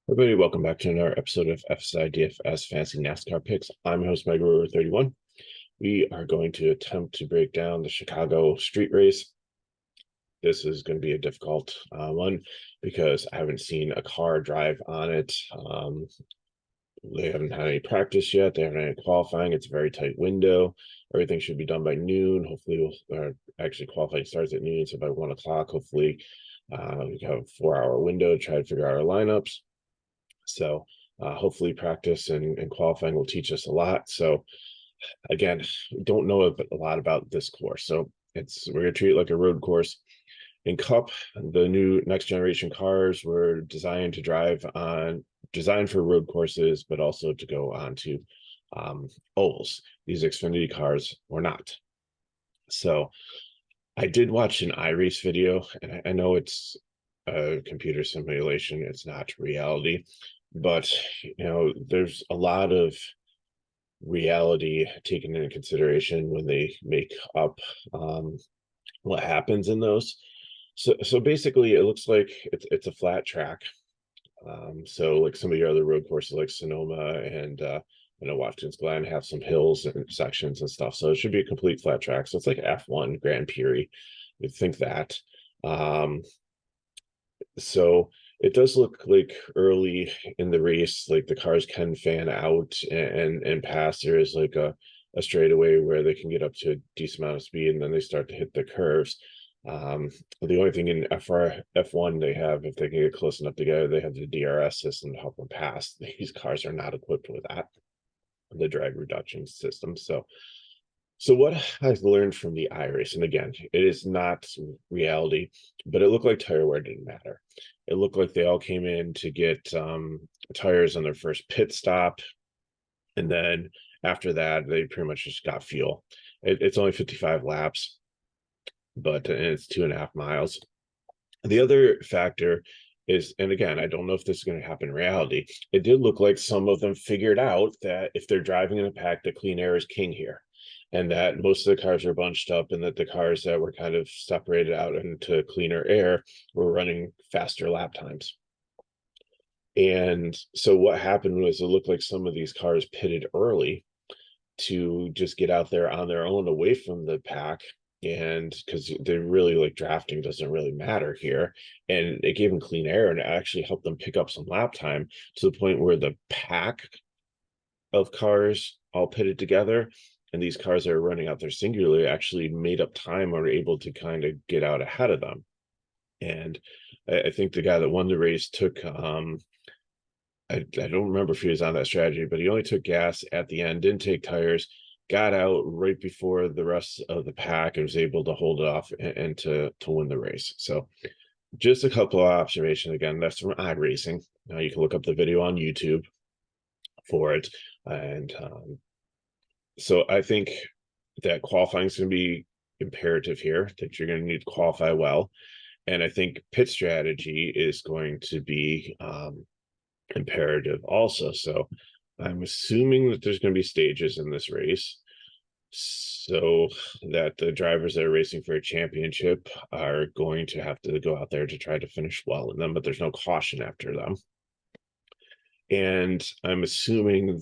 Everybody, welcome back to another episode of FSi DFS Fantasy NASCAR Picks. I'm your host, Mega31. We are going to attempt to break down the Chicago street race. This is going to be a difficult one because I haven't seen a car drive on it. They haven't had any practice yet. They haven't had any qualifying. It's a very tight window. Everything should be done by noon. Hopefully, actually qualifying starts at noon, so by 1 o'clock, hopefully we have a 4-hour window to try to figure out our lineups. So hopefully practice and qualifying will teach us a lot. So again, we don't know a lot about this course. So we're going to treat it like a road course. In Cup, the new next generation cars were designed for road courses, but also to go on to ovals. These Xfinity cars were not. So I did watch an iRace video, and I know it's a computer simulation, it's not reality, but there's a lot of reality taken into consideration when they make up what happens in those. So basically it looks like it's a flat track. So like some of your other road courses like Sonoma and Watkins Glen have some hills and sections and stuff. So it should be a complete flat track. So it's like F1 Grand Prix. You'd think that. So it does look like early in the race, like the cars can fan out and pass. There is like a straightaway where they can get up to a decent amount of speed, and then they start to hit the curves. The only thing in F1 they have, if they can get close enough together, they have the DRS system to help them pass. These cars are not equipped with that, the drag reduction system. So what I've learned from the iRace, and again, it is not reality, but it looked like tire wear didn't matter. It looked like they all came in to get tires on their first pit stop, and then after that, they pretty much just got fuel. It's only 55 laps, but it's 2.5 miles. The other factor is, and again, I don't know if this is going to happen in reality, it did look like some of them figured out that if they're driving in a pack, that clean air is king here, and that most of the cars are bunched up, and that the cars that were kind of separated out into cleaner air were running faster lap times. And so what happened was it looked like some of these cars pitted early to just get out there on their own away from the pack, and because they really like drafting doesn't really matter here, and it gave them clean air and it actually helped them pick up some lap time to the point where the pack of cars all pitted together, and these cars that are running out there singularly actually made up time or were able to kind of get out ahead of them. And I think the guy that won the race took I don't remember if he was on that strategy, but he only took gas at the end, didn't take tires, got out right before the rest of the pack, and was able to hold it off and to win the race. So just a couple of observations. Again, that's from iRacing. Now you can look up the video on YouTube for it. And so I think that qualifying is going to be imperative here, that you're going to need to qualify well. And I think pit strategy is going to be imperative also. So I'm assuming that there's going to be stages in this race, so that the drivers that are racing for a championship are going to have to go out there to try to finish well in them, but there's no caution after them. And I'm assuming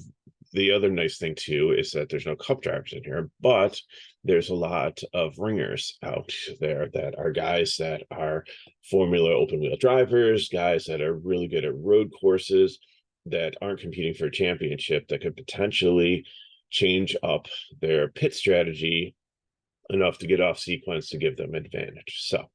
the other nice thing too is that there's no cup drivers in here, but there's a lot of ringers out there that are guys that are Formula open wheel drivers, guys that are really good at road courses that aren't competing for a championship, that could potentially change up their pit strategy enough to get off sequence to give them advantage. So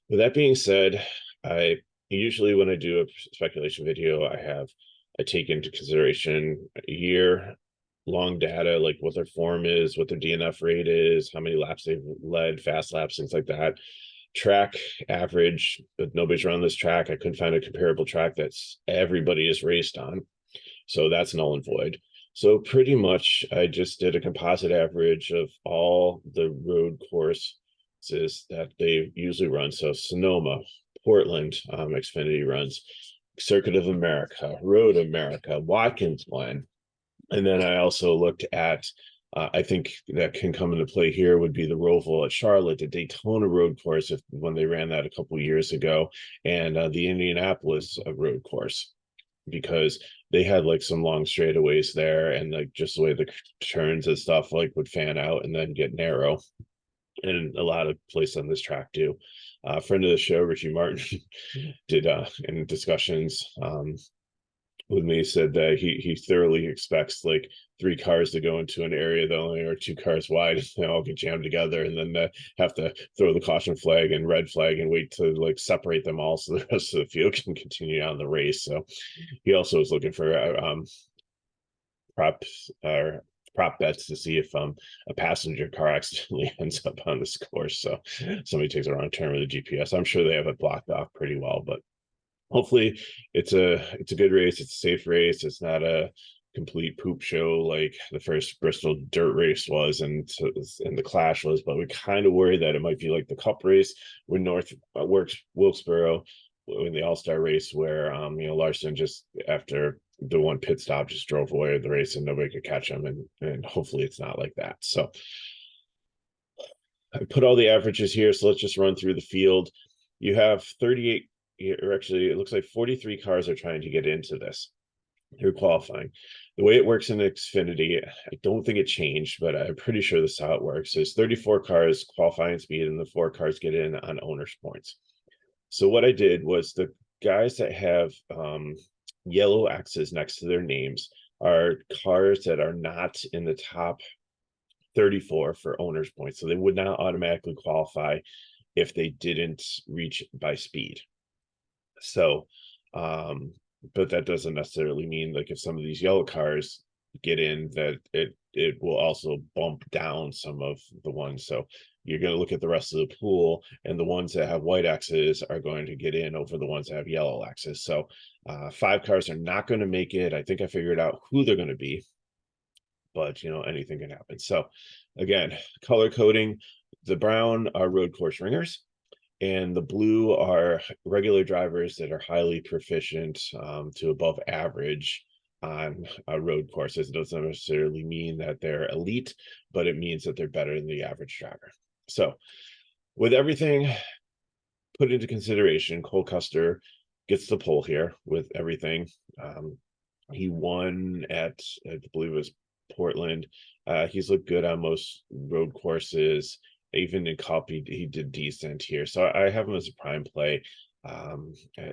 with that being said, I usually, when I do a speculation video, I take into consideration a year-long data, like what their form is, what their DNF rate is, how many laps they've led, fast laps, things like that. Track average, but nobody's run this track. I couldn't find a comparable track that's everybody is raced on. So that's null and void. So pretty much I just did a composite average of all the road courses that they usually run. So Sonoma, Portland, Xfinity runs, Circuit of America, Road America, Watkins Glen. And then I also looked at, I think that can come into play here would be the Roval at Charlotte, the Daytona road course, when they ran that a couple years ago, and the Indianapolis road course. because they had like some long straightaways there, and like just the way the turns and stuff like would fan out and then get narrow. And a lot of places on this track too. Friend of the show, Richie Martin, did in discussions with me, said that he thoroughly expects like 3 cars to go into an area that only are 2 cars wide, and they all get jammed together, and then have to throw the caution flag and red flag and wait to like separate them all so the rest of the field can continue on the race. So he also is looking for props or prop bets to see if a passenger car accidentally ends up on this course. So somebody takes a wrong turn with a GPS. I'm sure they have it blocked off pretty well, but hopefully it's a good race. It's a safe race. It's not a complete poop show like the first Bristol dirt race was, and the Clash was. But we kind of worry that it might be like the Cup race when North works Wilkesboro in the All-Star race, where Larson just after the one pit stop just drove away the race and nobody could catch him, and hopefully it's not like that. So I put all the averages here, so let's just run through the field. You have 38, or actually it looks like 43 cars are trying to get into this through qualifying. The way it works in Xfinity, I don't think it changed, but I'm pretty sure this is how it works. There's 34 cars qualifying speed, and the 4 cars get in on owner's points. So what I did was the guys that have yellow X's next to their names are cars that are not in the top 34 for owner's points. So they would not automatically qualify if they didn't reach by speed. So, but that doesn't necessarily mean like if some of these yellow cars get in that it will also bump down some of the ones. So you're going to look at the rest of the pool, and the ones that have white X's are going to get in over the ones that have yellow X's. So 5 cars are not going to make it. I think I figured out who they're going to be, but anything can happen. So again, color coding: the brown are road course ringers, and the blue are regular drivers that are highly proficient to above average on road courses. It doesn't necessarily mean that they're elite, but it means that they're better than the average driver. So with everything put into consideration, Cole Custer gets the pole here with everything. He won at, I believe it was Portland. He's looked good on most road courses. Even in Cup, he did decent here. So I have him as a prime play.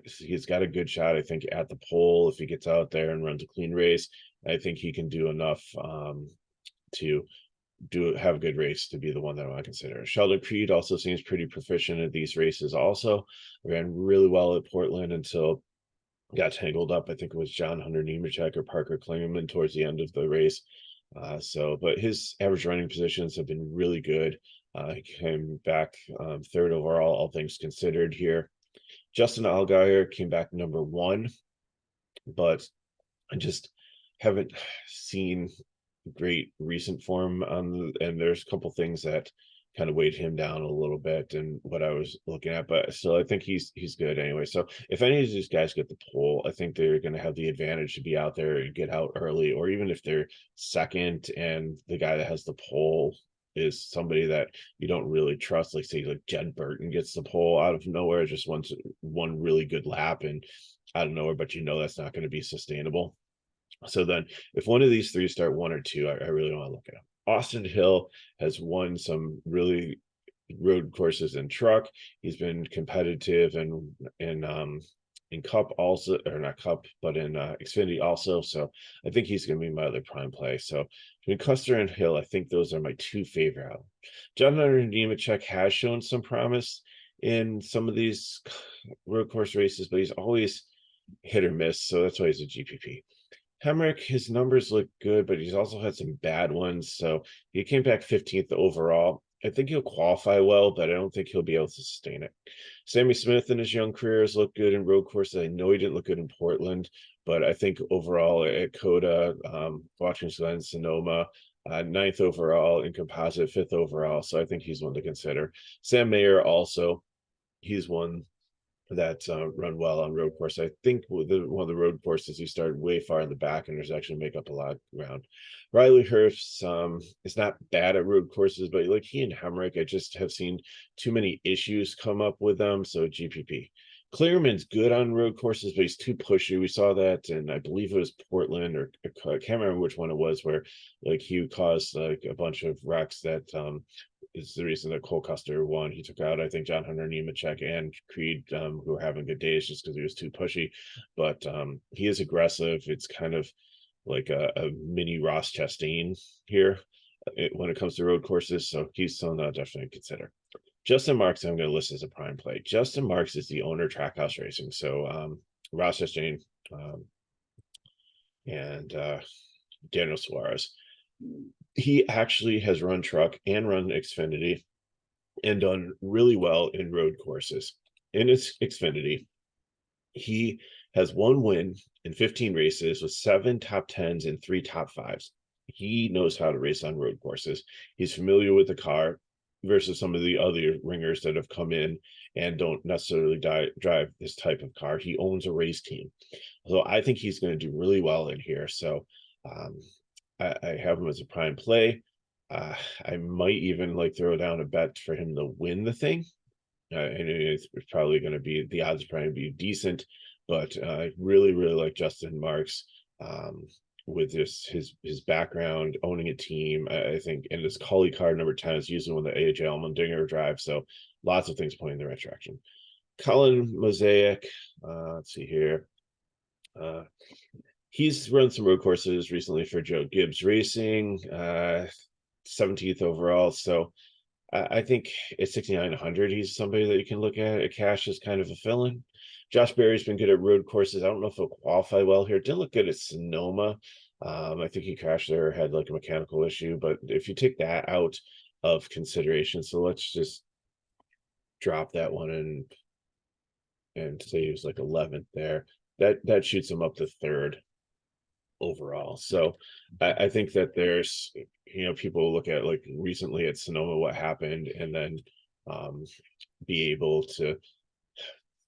He's got a good shot, I think, at the pole if he gets out there and runs a clean race. I think he can do enough to have a good race to be the one that I want to consider. Sheldon Creed also seems pretty proficient at these races. Also ran really well at Portland until got tangled up. I think it was John Hunter Nemechek or Parker Klingerman towards the end of the race. But his average running positions have been really good. He came back 3rd overall, all things considered here. Justin Allgaier came back number 1, but I just haven't seen great recent form and there's a couple things that kind of weighed him down a little bit and what I was looking at, but still I think he's good anyway. So if any of these guys get the pole, I think they're going to have the advantage to be out there and get out early, or even if they're second and the guy that has the pole is somebody that you don't really trust, like say like Jed Burton gets the pole out of nowhere, just one really good lap and out of nowhere, but that's not going to be sustainable. So then if one of these 3 start 1 or 2, I really want to look at him. Austin Hill has won some really road courses in truck. He's been competitive in Cup also, or not Cup, but in Xfinity also. So I think he's going to be my other prime play. So between Custer and Hill, I think those are my 2 favorite. John Hunter Nemechek has shown some promise in some of these road course races, but he's always hit or miss. So that's why he's a GPP. Hemrick, his numbers look good, but he's also had some bad ones. So he came back 15th overall. I think he'll qualify well, but I don't think he'll be able to sustain it. Sammy Smith in his young career has looked good in road courses. I know he didn't look good in Portland, but I think overall at Coda, Watkins Glen, Sonoma, 9th overall in composite, 5th overall. So I think he's one to consider. Sam Mayer also, he's one that run well on road course. I think one of the road courses he started way far in the back, and there's actually make up a lot of ground. Riley Hurst is not bad at road courses, but like he and Hemrick, I just have seen too many issues come up with them. So GPP. Clearman's good on road courses, but he's too pushy. We saw that, and I believe it was Portland, or I can't remember which one it was, where like he caused like a bunch of wrecks that is the reason that Cole Custer won. He took out, I think, John Hunter Nemechek and Creed, who were having good days just because he was too pushy. But he is aggressive. It's kind of like a mini Ross Chastain here when it comes to road courses. So he's someone I'll definitely consider. Justin Marks, I'm going to list as a prime play. Justin Marks is the owner of Trackhouse Racing. So Ross Chastain and Daniel Suarez. He actually has run truck and run Xfinity and done really well in road courses. In his Xfinity, he has one win in 15 races with 7 top 10s and 3 top 5s. He knows how to race on road courses. He's familiar with the car versus some of the other ringers that have come in and don't necessarily drive this type of car. He owns a race team. So I think he's going to do really well in here. So I have him as a prime play. I might even like throw down a bet for him to win the thing. And it's probably going to be, the odds probably be decent, but I really like Justin Marks with his background, owning a team. I think, and his Cully card number 10 is usually one that AJ Allmendinger drives. So lots of things pointing in the right direction. Colin Mosaic, let's see here. He's run some road courses recently for Joe Gibbs Racing, 17th overall. So I think at 6,900, he's somebody that you can look at. Cash is kind of a fill-in. Josh Berry's been good at road courses. I don't know if he'll qualify well here. Didn't look good at Sonoma. I think he crashed there, had like a mechanical issue. But if you take that out of consideration, so let's just drop that one and say he was like 11th there. That shoots him up to 3rd overall. So I think that there's, people look at like recently at Sonoma what happened, and then be able to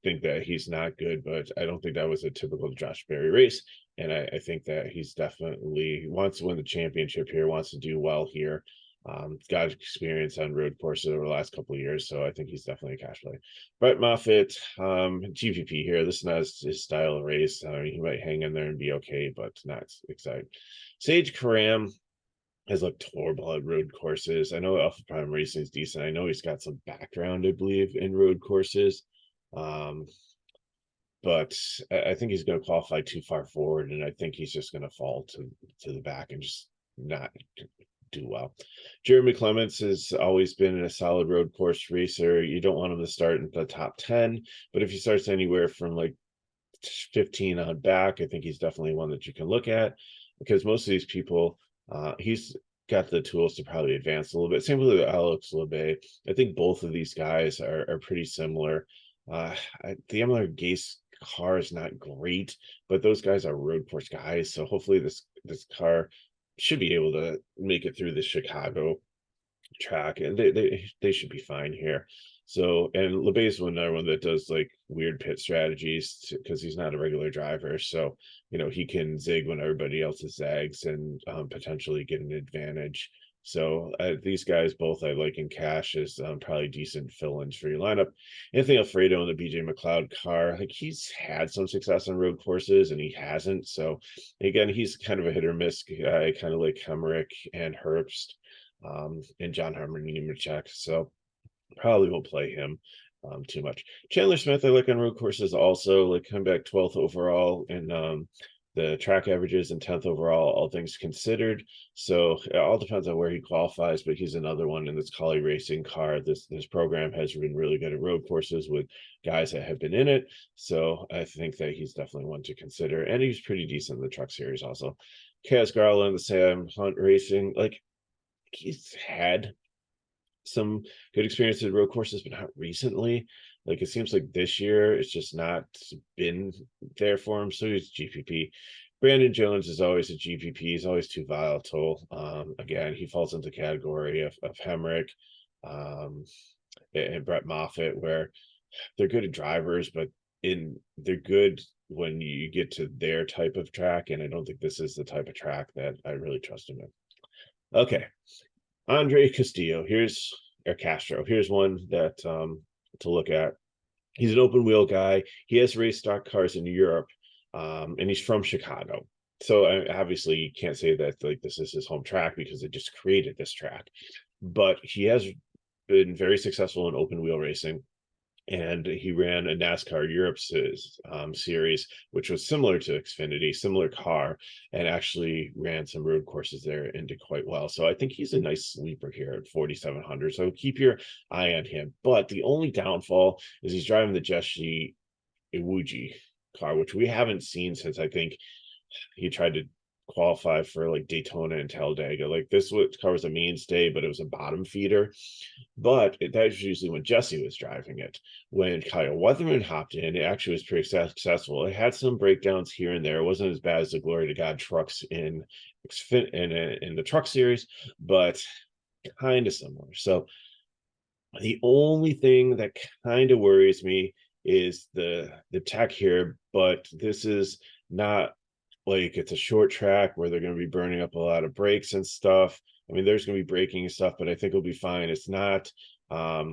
think that he's not good, but I don't think that was a typical Josh Berry race. And I think that he's definitely wants to win the championship here, wants to do well here. Got experience on road courses over the last couple of years, so I think he's definitely a cash play. Brett Moffitt, GPP here. This is not his style of race. He might hang in there and be okay, but not exciting. Sage Karam has looked horrible at road courses. I know Alpha Prime Racing is decent. I know he's got some background, I believe, in road courses. But I think he's going to qualify too far forward, and I think he's just going to fall to the back and just not do well. Jeremy Clements has always been a solid road course racer. You don't want him to start in the top 10, but if he starts anywhere from like 15 on back, I think he's definitely one that you can look at, because most of these people, he's got the tools to probably advance a little bit. Same with Alex Labbe. I think both of these guys are pretty similar. The Emily Gase car is not great, but those guys are road course guys. So hopefully this car should be able to make it through the Chicago track, and they should be fine here. So, and LeBay is another one that does like weird pit strategies because he's not a regular driver. So, he can zig when everybody else zags and potentially get an advantage. So these guys both I like in cash as probably decent fill-ins for your lineup. Anthony Alfredo in the BJ McLeod car, like he's had some success on road courses and he hasn't. So again, he's kind of a hit or miss guy, kind of like Hemrick and Herbst and John Harmon Nemechek. So probably won't play him too much. Chandler Smith I like on road courses also, like come back 12th overall in the track averages and 10th overall, all things considered. So it all depends on where he qualifies, but he's another one in this Collie Racing car. This program has been really good at road courses with guys that have been in it. So I think that he's definitely one to consider. And he's pretty decent in the truck series also. Chaos Garland, the Sam Hunt Racing, like he's had some good experience at road courses, but not recently. Like it seems like this year it's just not been there for him. So he's GPP. Brandon Jones is always a GPP. He's always too volatile. Again, he falls into the category of Hemrick and Brett Moffitt, where they're good at drivers, but they're good when you get to their type of track. And I don't think this is the type of track that I really trust him in. Okay. Andre Castillo, or Castro. Here's one that to look at. He's an open wheel guy. He has raced stock cars in Europe, and he's from Chicago. So obviously, you can't say that like this is his home track because they just created this track. But he has been very successful in open wheel racing, and he ran a NASCAR Europe series, which was similar to Xfinity, similar car, and actually ran some road courses there and did quite well. So I think he's a nice sleeper here at 4,700. So keep your eye on him. But the only downfall is he's driving the Jesse Iwuji car, which we haven't seen since I think he tried to qualify for like Daytona and Talladega. Like this car was a mainstay, but it was a bottom feeder. But that was usually when Jesse was driving it. When Kyle Weatherman hopped in, it actually was pretty successful. It had some breakdowns here and there. It wasn't as bad as the Glory to God trucks in the truck series, but kind of similar. So the only thing that kind of worries me is the tech here, but this is not like it's a short track where they're going to be burning up a lot of brakes and stuff. I mean, there's going to be braking and stuff, but I think it'll be fine. It's not a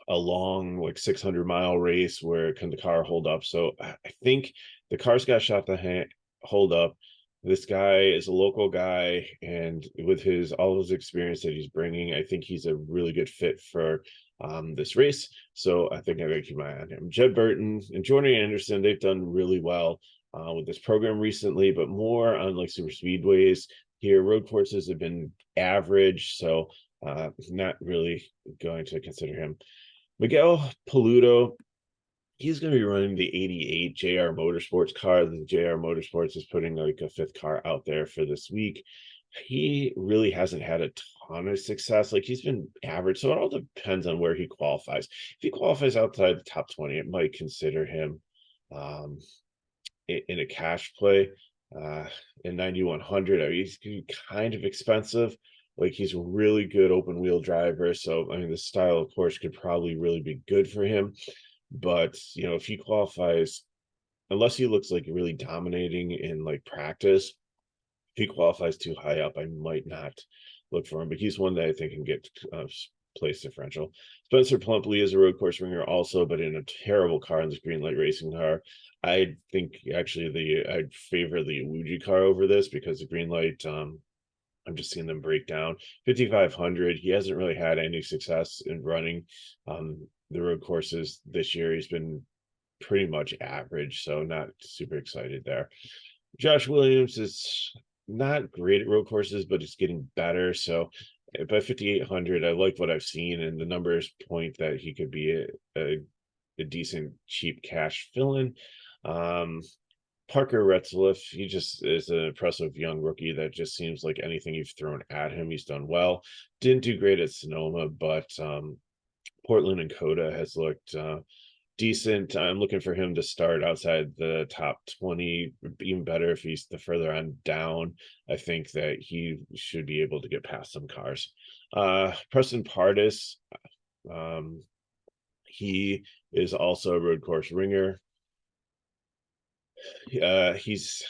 long like 600-mile race where can the car hold up. So I think the car's got shot to hold up. This guy is a local guy, and with his all his experience that he's bringing, I think he's a really good fit for this race. So I think I'm going to keep my eye on him. Jed Burton and Jordan Anderson, they've done really well with this program recently, but more on like super speedways. Here, road courses have been average, so not really going to consider him. Miguel Paludo, he's going to be running the 88 JR Motorsports car. The JR Motorsports is putting like a fifth car out there for this week. He really hasn't had a ton of success. Like he's been average. So it all depends on where he qualifies. If he qualifies outside the top 20, it might consider him in a cash play. In 9,100, I mean, he's kind of expensive. Like he's a really good open wheel driver. So I mean, the style of course could probably really be good for him. But you know, if he qualifies, unless he looks like really dominating in like practice, if he qualifies too high up, I might not look for him. But he's one that I think can get place differential. Spencer Plumpley is a road course ringer also, but in a terrible car in this green light racing car. I think actually I'd favor the Iwuji car over this because the green light I'm just seeing them break down. 5,500. He hasn't really had any success in running the road courses this year. He's been pretty much average, so not super excited there. Josh Williams is not great at road courses, but it's getting better. So by 5,800, I like what I've seen, and the numbers point that he could be a decent cheap cash fill-in. Parker Retzlaff, he just is an impressive young rookie that just seems like anything you've thrown at him, he's done well. Didn't do great at Sonoma, but Portland and Coda has looked decent. I'm looking for him to start outside the top 20, even better if he's the further on down. I think that he should be able to get past some cars. Preston Pardis, he is also a road course ringer. He's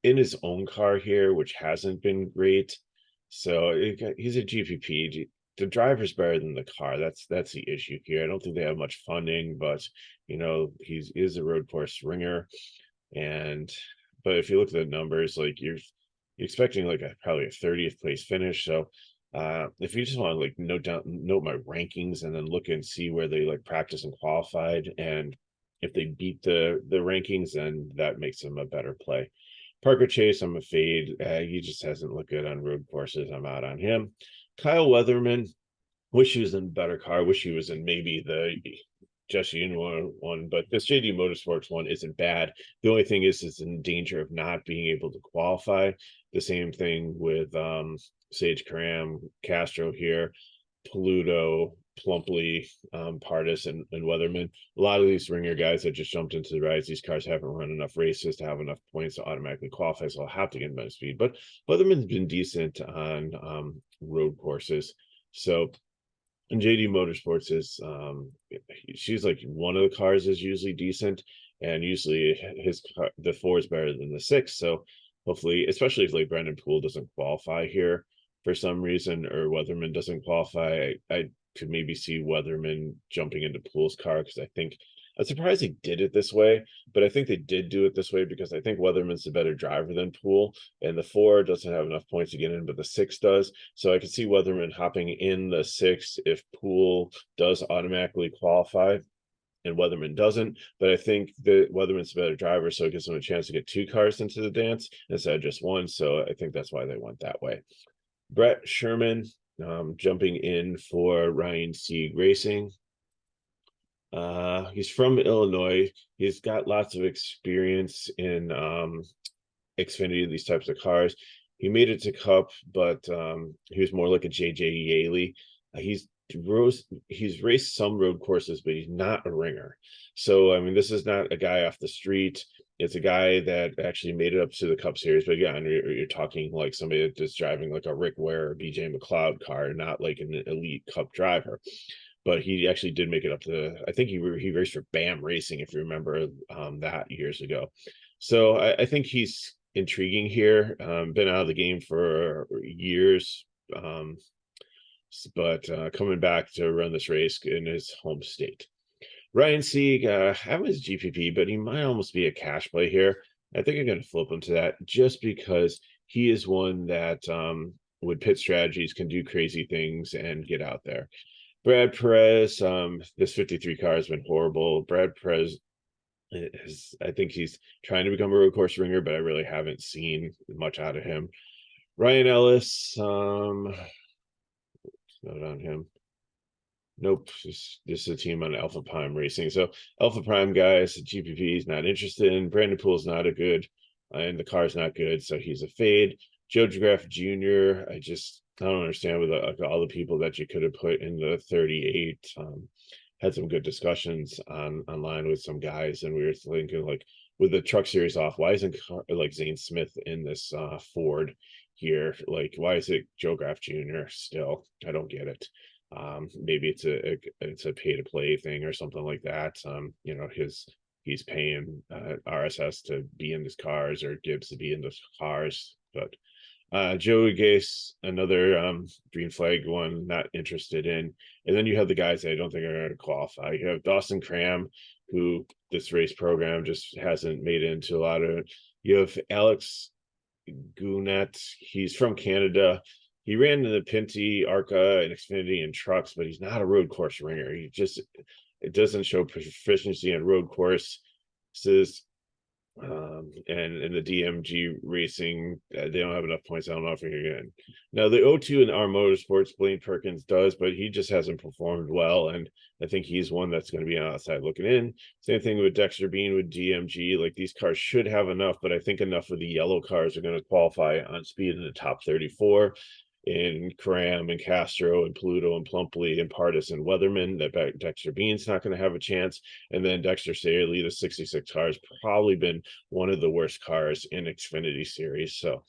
in his own car here, which hasn't been great. So he's a GPP. The driver's better than the car. That's the issue here. I don't think they have much funding, but you know, he is a road course ringer. And but if you look at the numbers, like you're expecting like probably a 30th place finish. So if you just want to like note my rankings and then look and see where they like practice and qualified, and if they beat the rankings, then that makes them a better play. Parker Chase, I'm a fade. He just hasn't looked good on road courses. I'm out on him. Kyle Weatherman, wish he was in a better car. Wish he was in maybe the Jesse Union one, but this JD Motorsports one isn't bad. The only thing is it's in danger of not being able to qualify. The same thing with Sage Karam, Castro here, Paludo, Plumpley, Pardis, and Weatherman. A lot of these ringer guys that just jumped into the rides, these cars haven't run enough races to have enough points to automatically qualify, so I'll have to get better speed. But Weatherman's been decent on road courses. So, and JD Motorsports is she's like one of the cars is usually decent, and usually his car, the 4 is better than the 6. So hopefully, especially if like Brendan Poole doesn't qualify here for some reason, or Weatherman doesn't qualify, I could maybe see Weatherman jumping into Poole's car, because I think I'm surprised they did it this way, but I think they did do it this way because I think Weatherman's a better driver than Poole, and the 4 doesn't have enough points to get in, but the 6 does. So I could see Weatherman hopping in the 6 if Poole does automatically qualify and Weatherman doesn't. But I think that Weatherman's a better driver, so it gives them a chance to get 2 cars into the dance instead of just 1. So I think that's why they went that way. Brett Sherman jumping in for Ryan Sieg Racing. He's from Illinois. He's got lots of experience in Xfinity, these types of cars. He made it to Cup, but he was more like a JJ Yaley. He's raced some road courses, but he's not a ringer. So I mean, this is not a guy off the street. It's a guy that actually made it up to the Cup Series. But again, you're talking like somebody that's driving like a Rick Ware or BJ McLeod car, not like an elite Cup driver. But he actually did make it up to, I think he raced for BAM Racing, if you remember that years ago. So I think he's intriguing here. Been out of the game for years, but coming back to run this race in his home state. Ryan Sieg, I have his GPP, but he might almost be a cash play here. I think I'm going to flip him to that just because he is one that with pit strategies can do crazy things and get out there. Brad Perez, this 53 car has been horrible. Brad Perez I think he's trying to become a road course ringer, but I really haven't seen much out of him. Ryan Ellis, not on him. Nope, this is a team on Alpha Prime Racing. So Alpha Prime guys, GPP is not interested in. Brandon Poole's not a good, and the car's not good, so he's a fade. Joe DeGraff Jr., I don't understand with all the people that you could have put in the 38. Had some good discussions online with some guys, and we were thinking like with the Truck Series off, why isn't like Zane Smith in this Ford here? Like, why is it Joe Graff Jr. still? I don't get it. Maybe it's a pay to play thing or something like that. He's paying RSS to be in his cars or Gibbs to be in the cars, but Joey Gase, another green flag one, not interested in. And then you have the guys that I don't think are going to qualify. You have Dawson Cram, who this race program just hasn't made it into a lot of. You have Alex Gounet. He's from Canada. He ran in the Pinty, ARCA, and Xfinity and trucks, but he's not a road course ringer. It doesn't show proficiency in road courses. And in the DMG racing, they don't have enough points. I don't know if you're going. Now the O2 and R Motorsports, Blaine Perkins does, but he just hasn't performed well, and I think he's one that's going to be outside looking in. Same thing with Dexter Bean with DMG. Like, these cars should have enough, but I think enough of the yellow cars are going to qualify on speed in the top 34. In Cram and Castro and Pluto and Plumpley and Pardis and Weatherman, that Dexter Bean's not going to have a chance. And then Dexter Staley, the 66 car, has probably been one of the worst cars in Xfinity Series. So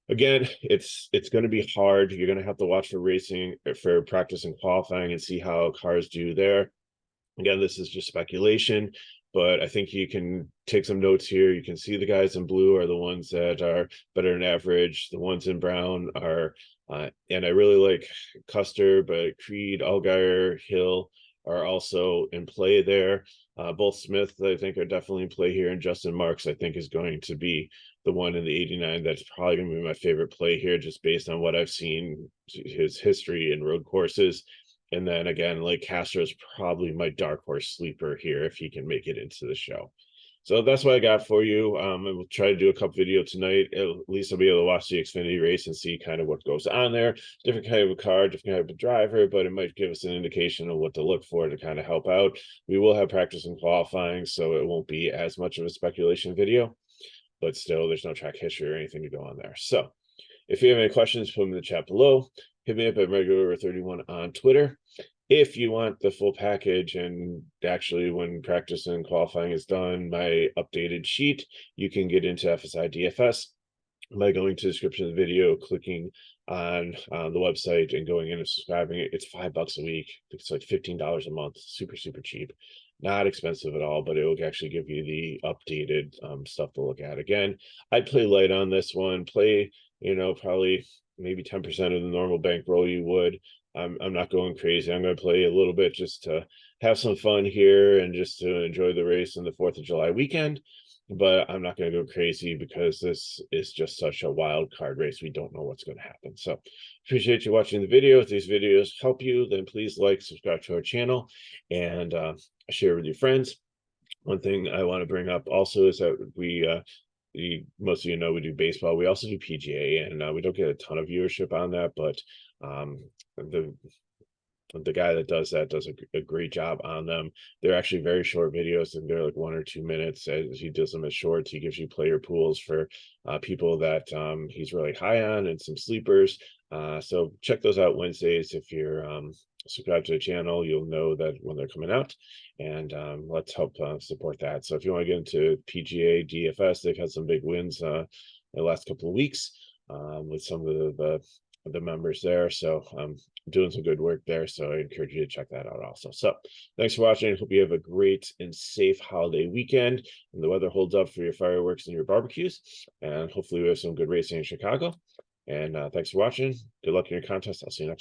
again, it's going to be hard. You're going to have to watch for racing, for practice and qualifying, and see how cars do there. Again, this is just speculation, but I think you can take some notes here. You can see the guys in blue are the ones that are better than average. The ones in brown are, and I really like Custer, but Creed, Allgaier, Hill are also in play there. Both Smith, I think, are definitely in play here, and Justin Marks, I think, is going to be the one in the 89 that's probably going to be my favorite play here, just based on what I've seen, his history in road courses. And then again, like, Castro's probably my dark horse sleeper here if he can make it into the show. So that's what I got for you. I will try to do a cup video tonight. At least I'll be able to watch the Xfinity race and see kind of what goes on there. Different kind of a car, different kind of a driver, but it might give us an indication of what to look for to kind of help out. We will have practice and qualifying, so it won't be as much of a speculation video, but still, there's no track history or anything to go on there. So if you have any questions, put them in the chat below. Hit me up at Regular31 on Twitter. If you want the full package, and actually when practice and qualifying is done, my updated sheet, you can get into FSi DFS by going to the description of the video, clicking on the website and going in and subscribing. It's $5 a week. It's like $15 a month. Super, super cheap. Not expensive at all, but it will actually give you the updated stuff to look at. Again, I'd play light on this one. Play, probably maybe 10% of the normal bankroll you would. I'm not going crazy. I'm going to play a little bit just to have some fun here and just to enjoy the race in the 4th of July weekend. But I'm not going to go crazy because this is just such a wild card race. We don't know what's going to happen. So appreciate you watching the video. If these videos help you, then please like, subscribe to our channel, and share with your friends. One thing I want to bring up also is that most of you know we do baseball. We also do PGA, and we don't get a ton of viewership on that, but the guy that does that does a great job on them. They're actually very short videos, and they're like 1 or 2 minutes. As he does them as shorts, he gives you player pools for people that he's really high on, and some sleepers. So check those out Wednesdays. If you're subscribed to the channel, you'll know that when they're coming out, and let's help support that. So if you want to get into PGA DFS, they've had some big wins the last couple of weeks with some of the members there. So doing some good work there, so I encourage you to check that out also. So thanks for watching. Hope you have a great and safe holiday weekend, and the weather holds up for your fireworks and your barbecues, and hopefully we have some good racing in Chicago. And thanks for watching. Good luck in your contest. I'll see you next time.